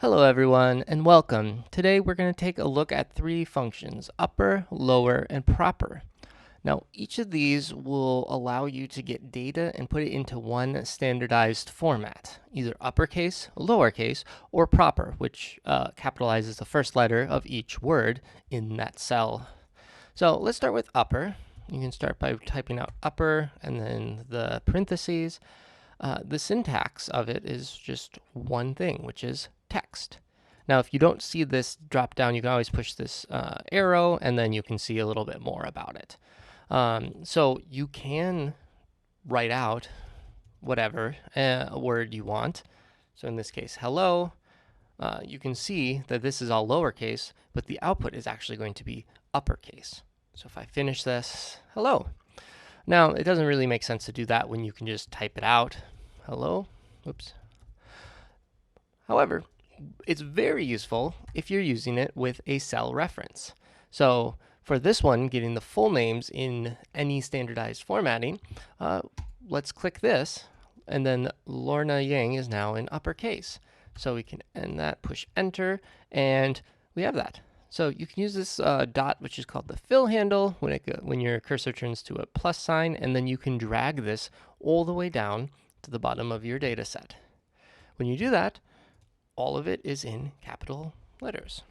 Hello everyone and welcome. Today we're going to take a look at three functions: upper, lower, and proper. Now each of these will allow you to get data and put it into one standardized format, either uppercase, lowercase, or proper, which capitalizes the first letter of each word in that cell. So let's start with upper. You can start by typing out upper and then the parentheses. The syntax of it is just one thing, which is text. Now, if you don't see this drop down, you can always push this arrow, and then you can see a little bit more about it. So you can write out whatever word you want. So in this case, hello. You can see that this is all lowercase, but the output is actually going to be uppercase. So if I finish this, hello. Now, it doesn't really make sense to do that when you can just type it out. Hello. Oops. However, it's very useful if you're using it with a cell reference. So for this one, getting the full names in any standardized formatting, let's click this, and then Lorna Yang is now in uppercase. So we can end that, push enter, and we have that. So you can use this dot, which is called the fill handle, when your cursor turns to a plus sign, and then you can drag this all the way down to the bottom of your data set. When you do that, all of it is in capital letters.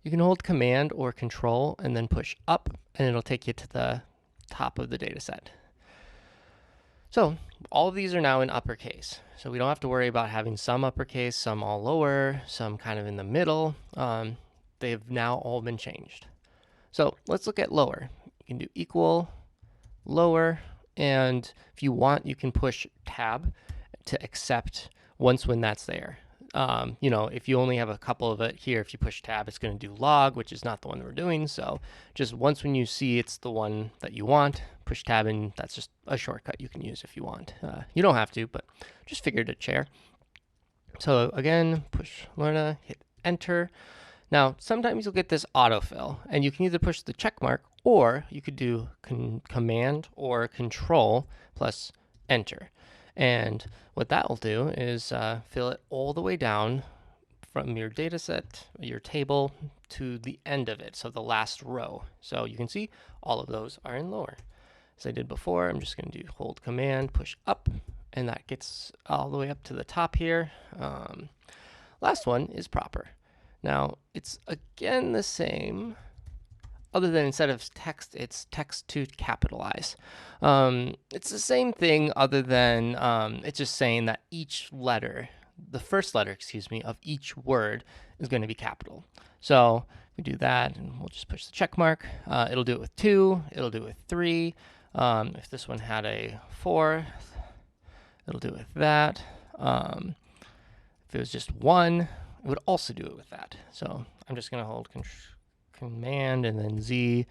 You can hold Command or Control and then push up, and it'll take you to the top of the data set. So all of these are now in uppercase. So we don't have to worry about having some uppercase, some all lower, some kind of in the middle. They've now all been changed. So let's look at lower. You can do equal, lower, and if you want, you can push tab to accept when that's there. If you only have a couple of it here, if you push tab, it's going to do log, which is not the one we're doing. So just once when you see it's the one that you want, push tab, and that's just a shortcut you can use if you want. You don't have to, but just figured to share. So again, push Lorna, hit enter. Now, sometimes you'll get this autofill, and you can either push the check mark, or you could do Command or Control plus enter. And what that will do is fill it all the way down from your data set, your table, to the end of it, so the last row. So you can see all of those are in lower. As I did before, I'm just going to hold Command, push up, and that gets all the way up to the top here. Last one is proper. Now, it's again the same, other than instead of text, it's text to capitalize. It's the same thing other than it's just saying that each letter, the first letter, of each word is going to be capital. So we do that, and we'll just push the check mark. It'll do it with 2. It'll do it with 3. If this one had a 4, it'll do it with that. If it was just 1, it would also do it with that. So I'm just going to hold Command and then Z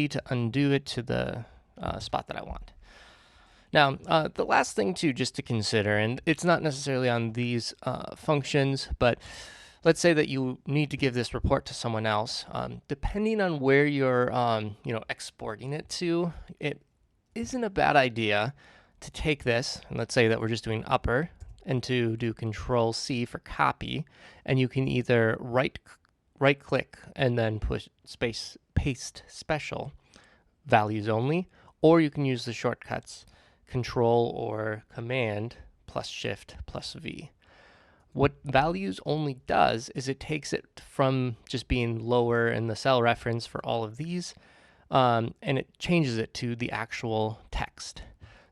to undo it to the spot that I want. Now, the last thing too, just to consider, and it's not necessarily on these functions, but let's say that you need to give this report to someone else. Depending on where you're, exporting it to, it isn't a bad idea to take this, and let's say that we're just doing upper, and to do Control C for copy, and you can either right click and then push space paste special values only, or you can use the shortcuts Control or Command plus Shift plus V. What values only does is it takes it from just being lower in the cell reference for all of these, and it changes it to the actual text.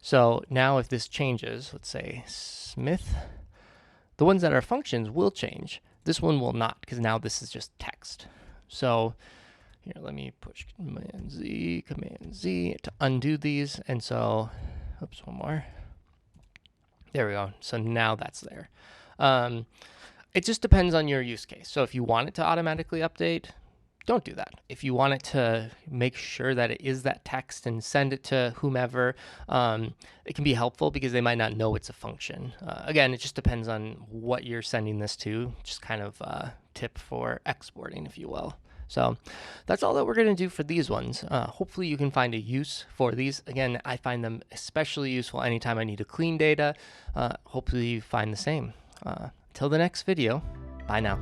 So now if this changes, let's say Smith, the ones that are functions will change. This one will not, because now this is just text. So here, let me push Command Z to undo these. And so, oops, one more. There we go. So now that's there. It just depends on your use case. So if you want it to automatically update, don't do that. If you want it to make sure that it is that text and send it to whomever, it can be helpful because they might not know it's a function. Again, it just depends on what you're sending this to, just kind of a tip for exporting, if you will. So that's all that we're going to do for these ones. Hopefully you can find a use for these. Again, I find them especially useful anytime I need to clean data. Hopefully you find the same. Till the next video, Bye now.